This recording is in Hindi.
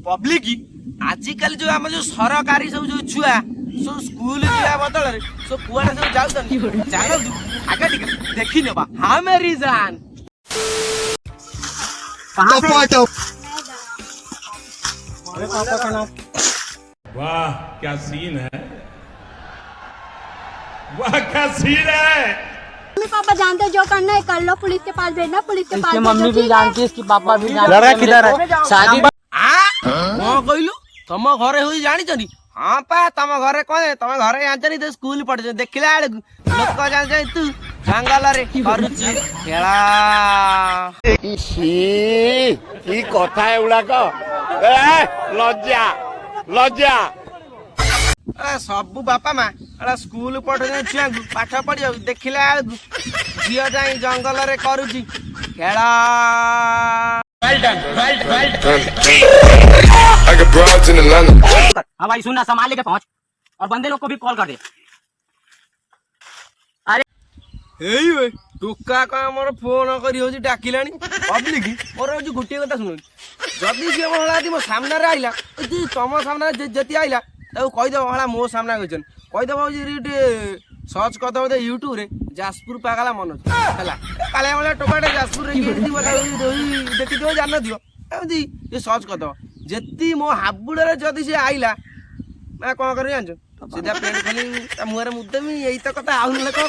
पब्लिक आजिकल जो आम जो सरकारी सब जो छुआ सब स्कूल जिया बदल सब कुआड़े सब जाउछन जानो आगे ठीक देखि नेबा हां मेरी जान कहां से अरे पापा का नाम वाह क्या सीन है वाह क्या सीन है। मम्मी पापा जानते जो करना है कर लो पुलिस के पास भेजना पुलिस के पास मम्मी भी जानती है इसकी पापा भी जानते लड़का किधर है शादी हां कहलु तम घरे होई जानि छनी हां पा तम घरे कोन तम घरे जानछनी तो स्कूल पढ़ देखिला लोक जान जाय तू जंगल रे करूची खेला इसी की कथा एउला को ए लज्जा लज्जा सबू बापा माँ स्कूल पढ़ छुआ पाठ पढ़ देखला झील जाई जंगल रे करुची खेला हाँ भाई सुनना संभाल लेके पहुंच और बंदे लोग को भी कॉल कर दे। अरे टोका का मोर फोन करी होजी डाकिलानी पब्लिक मोर होजी गोटे कथा सुन जदी से हला मो सामने रे आइला तम सामने जति आइला ताऊ कहि दबो हला मो सामने गजन कहि दबो जी रे सर्च कर दबो यूट्यूब रे जासपुर पागला मनोज हला काले वाला टोकाटे जासपुर रे के दी बता देखि दियो जान दियो एमदी ये सर्च कर दबो जति मो हाबुड़ रे जदी से आइला मैं कोन करी जानछ सीधा पेट खोली मुहरे मुद्दे में यही तो कथा आउन ले को